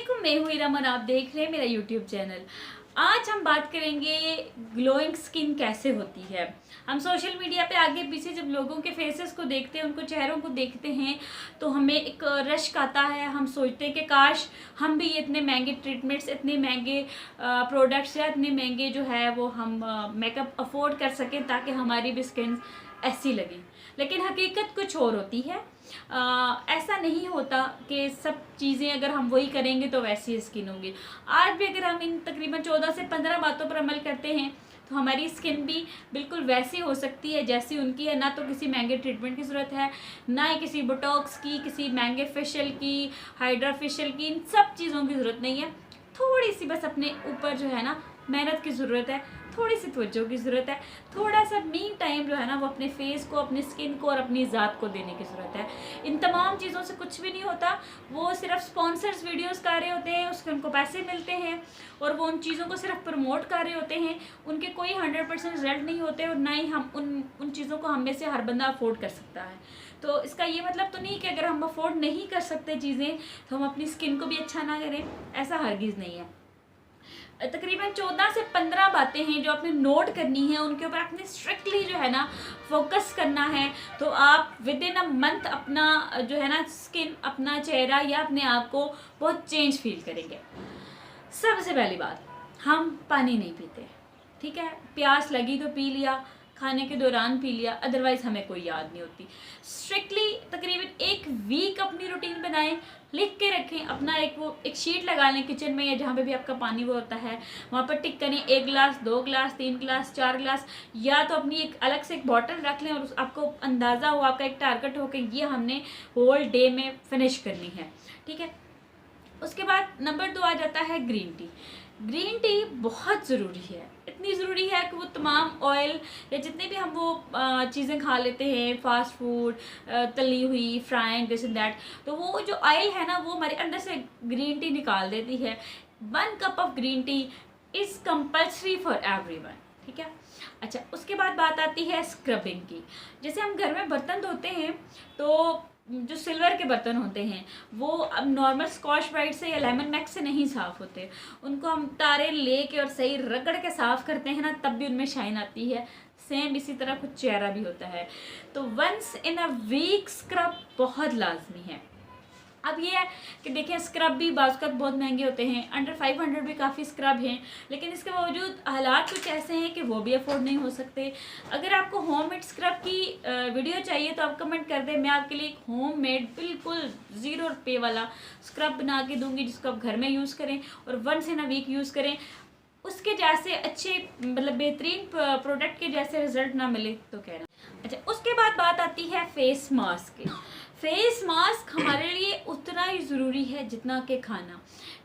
अस्सलामुअलैकुम, मैं हूँ इरम और आप देख रहे हैं मेरा यूट्यूब चैनल। आज हम बात करेंगे ग्लोइंग स्किन कैसे होती है। हम सोशल मीडिया पे आगे पीछे जब लोगों के फेसेस को देखते हैं, उनको चेहरों को देखते हैं, तो हमें एक रश्क आता है। हम सोचते हैं कि काश हम भी इतने महंगे ट्रीटमेंट्स, इतने महंगे प्रोडक्ट्स या इतने महंगे जो है वो हम मेकअप अफोर्ड कर सकें ताकि हमारी भी स्किन ऐसी लगे। लेकिन हकीकत कुछ और होती है। ऐसा नहीं होता कि सब चीज़ें अगर हम वही करेंगे तो वैसी स्किन होगी। आज भी अगर हम इन तकरीबन 14 से 15 बातों पर अमल करते हैं तो हमारी स्किन भी बिल्कुल वैसी हो सकती है जैसी उनकी है। ना तो किसी महंगे ट्रीटमेंट की ज़रूरत है, ना ही किसी बोटॉक्स की, किसी महंगे फेशियल की, हाइड्रा फेशियल की, इन सब चीज़ों की ज़रूरत नहीं है। थोड़ी सी बस अपने ऊपर जो है ना मेहनत की ज़रूरत है, थोड़ी सी तवज्जो की ज़रूरत है, थोड़ा सा मी टाइम जो है ना वो अपने फेस को, अपनी स्किन को और अपनी ज़ात को देने की ज़रूरत है। इन तमाम चीज़ों से कुछ भी नहीं होता। वो सिर्फ स्पॉन्सर्स वीडियोस कर रहे होते हैं, उसके उनको पैसे मिलते हैं और वो उन चीज़ों को सिर्फ प्रमोट कर रहे होते हैं। उनके कोई 100% रिजल्ट नहीं होते और ना ही हम उन चीज़ों को हम में से हर बंदा अफोर्ड कर सकता है। तो इसका ये मतलब तो नहीं कि अगर हम अफोर्ड नहीं कर सकते चीज़ें तो हम अपनी स्किन को भी अच्छा ना करें, ऐसा हरगिज़ नहीं है। तकरीबन 14 से 15 बातें हैं जो आपने नोट करनी है, उनके ऊपर आपने स्ट्रिक्टली जो है ना फोकस करना है। तो आप विद इन अ मंथ अपना जो है ना स्किन, अपना चेहरा या अपने आप को बहुत चेंज फील करेंगे। सबसे पहली बात, हम पानी नहीं पीते, ठीक है। प्यास लगी तो पी लिया, खाने के दौरान पी लिया, अदरवाइज हमें कोई याद नहीं होती। स्ट्रिक्टली तकरीबन एक वीक अपनी रूटीन बनाएं, लिख के रखें अपना। एक शीट लगा लें किचन में या जहाँ पे भी आपका पानी वो होता है, वहाँ पर टिक करें 1 गिलास, 2 गिलास, 3 गिलास, 4 गिलास। या तो अपनी एक अलग से एक बॉटल रख लें और आपको अंदाज़ा हो, आपका एक टारगेट हो कि ये हमने होल डे में फिनिश करनी है, ठीक है। उसके बाद नंबर 2 आ जाता है ग्रीन टी। ग्रीन टी बहुत ज़रूरी है, इतनी ज़रूरी है कि वो तमाम ऑयल या जितने भी हम वो चीज़ें खा लेते हैं, फास्ट फूड, तली हुई, फ्राइंग, दिस एंड दैट, तो वो जो ऑयल है ना वो हमारे अंदर से ग्रीन टी निकाल देती है। 1 cup of green tea is compulsory for everyone, ठीक है। अच्छा, उसके बाद बात आती है स्क्रबिंग की। जैसे हम घर में बर्तन धोते हैं तो जो सिल्वर के बर्तन होते हैं वो अब नॉर्मल स्कॉच ब्राइट से या लेमन मैक्स से नहीं साफ़ होते। उनको हम तारे लेके और सही रगड़ के साफ़ करते हैं ना, तब भी उनमें शाइन आती है। सेम इसी तरह कुछ चेहरा भी होता है। तो once in a week scrub बहुत लाजमी है। अब ये है कि देखें, स्क्रब भी बाज़ बहुत महंगे होते हैं, अंडर 500 भी काफ़ी स्क्रब हैं, लेकिन इसके बावजूद हालात कुछ ऐसे हैं कि वो भी अफोर्ड नहीं हो सकते। अगर आपको होम मेड स्क्रब की वीडियो चाहिए तो आप कमेंट कर दें, मैं आपके लिए एक होम मेड बिल्कुल 0 रुपये वाला स्क्रब बना के दूंगी जिसको आप घर में यूज़ करें और once in a week use करें। उसके जैसे अच्छे मतलब बेहतरीन प्रोडक्ट के जैसे रिजल्ट ना मिले तो कहना। अच्छा, उसके बाद बात आती है फेस मास्क की। फेस मास्क हमारे लिए उतना ही ज़रूरी है जितना कि खाना।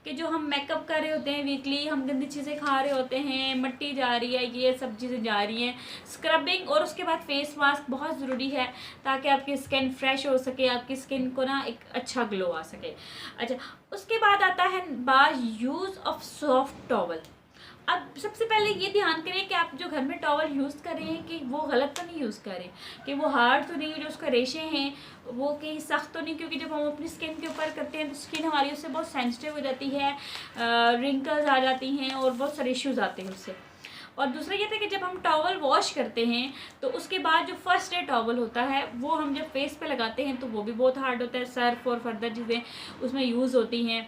कि जो हम मेकअप कर रहे होते हैं वीकली, हम गंदी चीज़ें खा रहे होते हैं, मिट्टी जा रही है, ये सब चीज़ें जा रही हैं, स्क्रबिंग और उसके बाद फेस मास्क बहुत ज़रूरी है ताकि आपकी स्किन फ्रेश हो सके, आपकी स्किन को ना एक अच्छा ग्लो आ सके। अच्छा, उसके बाद आता है बात यूज़ ऑफ सॉफ्ट टॉवल। अब सबसे पहले ये ध्यान करें कि आप जो घर में टॉवल यूज़ कर रहे हैं कि वो गलत तो नहीं यूज़ करें, कि वो हार्ड तो नहीं, जो उसका रेशे हैं वो कहीं सख्त तो नहीं, क्योंकि जब हम अपनी स्किन के ऊपर करते हैं तो स्किन हमारी उससे बहुत सेंसिटिव हो जाती है, रिंकल्स आ जाती हैं और बहुत सारे इश्यूज़ आते हैं उससे। और दूसरा ये था कि जब हम टॉवल वॉश करते हैं तो उसके बाद जो फर्स्ट डे टॉवल होता है वो हम जब फेस पे लगाते हैं तो वो भी बहुत हार्ड होता है, सर्फ और फर्दर चीज़ें उसमें यूज़ होती हैं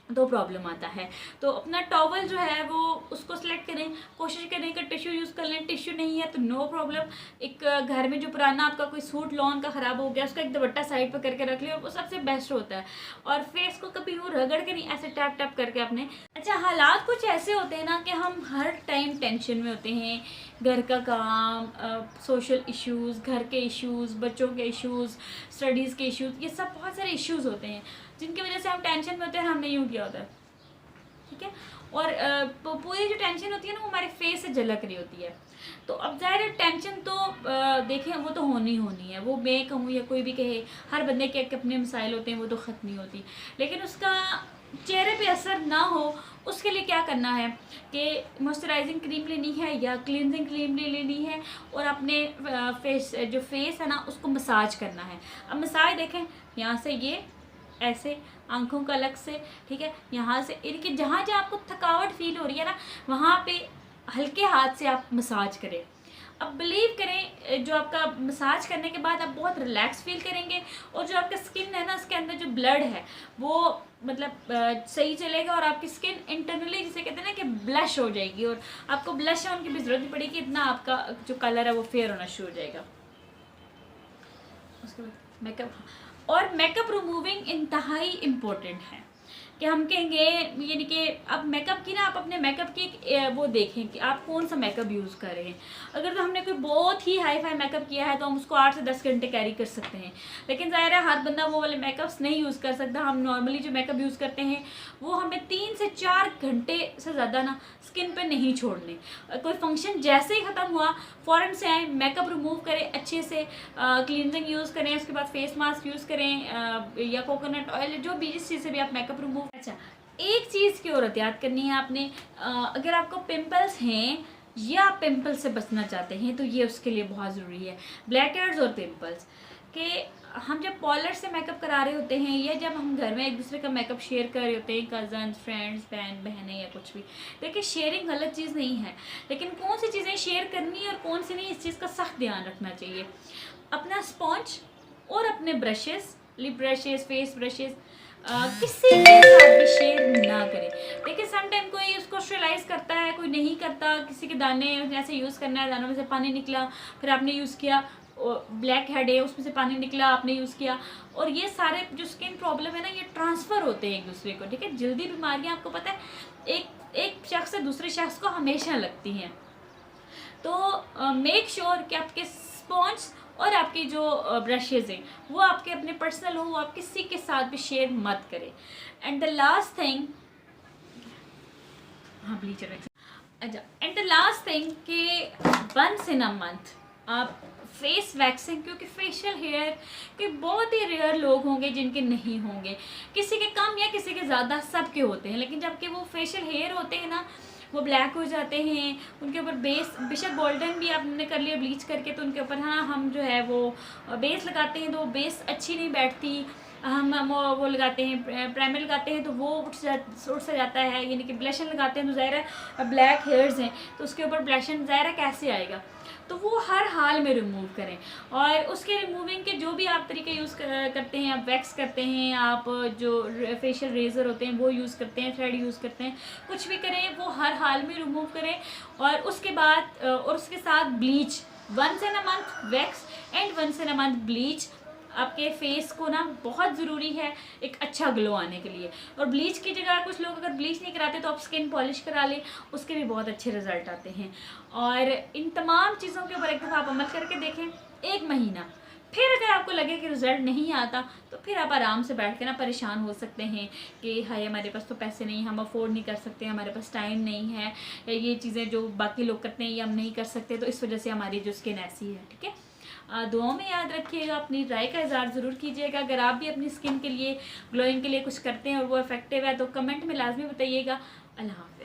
तो प्रॉब्लम आता है। तो अपना टॉवल जो है वो उसको सिलेक्ट करें, कोशिश करें कि टिश्यू यूज़ कर लें। टिश्यू नहीं है तो नो प्रॉब्लम, एक घर में जो पुराना आपका कोई सूट लॉन का ख़राब हो गया उसका एक दुपट्टा साइड पर करके रख लिया और वो सबसे बेस्ट होता है। और फेस को कभी वो रगड़ के नहीं, ऐसे टैप टैप करके अपने। अच्छा, हालात कुछ ऐसे होते हैं ना कि हम हर टाइम टेंशन में होते हैं, घर का काम, सोशल इश्यूज़, घर के इश्यूज़, बच्चों के इश्यूज़, स्टडीज़ के इश्यूज़, ये सब बहुत सारे इश्यूज़ होते हैं जिनकी वजह से हम टेंशन में होते हैं, हमने यूँ किया होता है, ठीक है। और पूरी जो टेंशन होती है ना वो हमारे फेस से झलक रही होती है। तो अब ज़ाहिर है टेंशन तो देखें वो तो होनी होनी है, वो मैं कहूँ या कोई भी कहे, हर बंदे के अपने मसाइल होते हैं, वो तो ख़त्म नहीं होती। लेकिन उसका चेहरे पे असर ना हो उसके लिए क्या करना है कि मॉइस्चराइजिंग क्रीम लेनी है या क्लींजिंग क्रीम लेनी है और अपने फेस है ना उसको मसाज करना है। अब मसाज देखें, यहाँ से ये ऐसे, आंखों का अलग से, ठीक है। यहाँ से इनके जहाँ जहाँ आपको थकावट फील हो रही है ना, वहाँ पे हल्के हाथ से आप मसाज करें। अब बिलीव करें, जो आपका मसाज करने के बाद आप बहुत रिलैक्स फील करेंगे, और जो आपका स्किन है ना, उसके अंदर जो ब्लड है वो मतलब सही चलेगा, और आपकी स्किन इंटरनली जिसे कहते हैं ना कि ब्लश हो जाएगी, और आपको ब्लश ऑन की भी ज़रूरत नहीं पड़ेगी, इतना आपका जो कलर है वो फेयर होना शुरू हो जाएगा। उसके बाद मेकअप, और मेकअप रिमूविंग इंतहाई इम्पोर्टेंट है कि हम कहेंगे, यानी कि अब मेकअप की ना, आप अपने मेकअप की वो देखें कि आप कौन सा मेकअप यूज़ कर रहे हैं। अगर तो हमने कोई बहुत ही हाई फाई मेकअप किया है तो हम उसको 8 से 10 घंटे कैरी कर सकते हैं, लेकिन ज़ाहिर है हर बंदा वो वाले मेकअप्स नहीं यूज़ कर सकता। हम नॉर्मली जो मेकअप यूज़ करते हैं वो हमें 3 से 4 घंटे से ज़्यादा ना स्किन पर नहीं छोड़ने। कोई फंक्शन जैसे ही ख़त्म हुआ फ़ौरन से आए, मेकअप रिमूव करें अच्छे से, क्लींजिंग यूज़ करें, उसके बाद फेस मास्क यूज़ करें या कोकोनट ऑयल, जो भी जिस चीज़ से भी आप मेकअप रिमूव। अच्छा, एक चीज़ की और याद करनी है आपने, अगर आपको पिंपल्स हैं या आप पिंपल्स से बचना चाहते हैं तो ये उसके लिए बहुत ज़रूरी है, ब्लैक हेड्स और पिंपल्स के। हम जब पार्लर से मेकअप करा रहे होते हैं या जब हम घर में एक दूसरे का मेकअप शेयर कर रहे होते हैं, कज़न, फ्रेंड्स, बहन बहनें या कुछ भी, देखिए शेयरिंग गलत चीज़ नहीं है, लेकिन कौन सी चीज़ें शेयर करनी है और कौन सी नहीं, इस चीज़ का सख्त ध्यान रखना चाहिए। अपना स्पॉन्ज और अपने brushes, lip brushes, face brushes किसी के साथ भी शेयर ना करें। देखिए समटाइम कोई उसको स्टरलाइज करता है, कोई नहीं करता, किसी के दाने जैसे यूज़ करना है, दानों में से पानी निकला, फिर आपने यूज़ किया, ब्लैक हेड है उसमें से पानी निकला, आपने यूज़ किया, और ये सारे जो स्किन प्रॉब्लम है ना, ये ट्रांसफ़र होते हैं एक दूसरे को, ठीक है। जल्दी बीमारियाँ आपको पता है एक शख्स से दूसरे शख्स को हमेशा लगती हैं, तो मेक श्योर कि आपके स्पॉन्ज और आपकी जो ब्रशेज़ हैं वो आपके अपने पर्सनल हो, वो आप किसी के साथ भी शेयर मत करें। एंड द लास्ट थिंग, हाँ ब्लीचर वैक्स, अच्छा, एंड द लास्ट थिंग कि वंस इन अ मंथ आप फेस वैक्सिंग, क्योंकि फेशियल हेयर के बहुत ही रेयर लोग होंगे जिनके नहीं होंगे, किसी के कम या किसी के ज़्यादा, सबके होते हैं, लेकिन जबकि वो फेशियल हेयर होते हैं ना वो ब्लैक हो जाते हैं, उनके ऊपर बेस, बेशक गोल्डन भी आपने कर लिया ब्लीच करके, तो उनके ऊपर हाँ हम जो है वो बेस लगाते हैं तो वो बेस अच्छी नहीं बैठती, हम वो लगाते हैं, प्राइमर लगाते हैं तो वो उठ सा जाता है, यानी कि ब्लशन लगाते हैं तो ज़ाहिर है ब्लैक हेयर्स हैं तो उसके ऊपर ब्लशन ज़ाहिर है कैसे आएगा, तो वो हर हाल में रिमूव करें। और उसके रिमूविंग के जो भी आप तरीके यूज़ करते हैं, आप वैक्स करते हैं, आप जो फेशियल रेज़र होते हैं वो यूज़ करते हैं, थ्रेड यूज़ करते हैं, कुछ भी करें वो हर हाल में रिमूव करें। और उसके बाद और उसके साथ bleach, once in a month wax and once in a month bleach आपके फेस को ना बहुत ज़रूरी है एक अच्छा ग्लो आने के लिए। और ब्लीच की जगह कुछ लोग अगर ब्लीच नहीं कराते तो आप स्किन पॉलिश करा लें, उसके भी बहुत अच्छे रिजल्ट आते हैं। और इन तमाम चीज़ों के ऊपर एक दफ़ा आप अमल करके देखें 1 महीना, फिर अगर आपको लगे कि रिज़ल्ट नहीं आता तो फिर आप आराम से बैठ के ना परेशान हो सकते हैं कि हाय हमारे पास तो पैसे नहीं, हम अफोर्ड नहीं कर सकते, हमारे पास टाइम नहीं है, या ये चीज़ें जो बाकी लोग करते हैं ये हम नहीं कर सकते, तो इस वजह से हमारी जो स्किन ऐसी है, ठीक है। दुआओं में याद रखिएगा, अपनी राय का इज़हार ज़रूर कीजिएगा। अगर आप भी अपनी स्किन के लिए, ग्लोइंग के लिए कुछ करते हैं और वो इफेक्टिव है तो कमेंट में लाजमी बताइएगा। अल्लाह हाफ़िज़।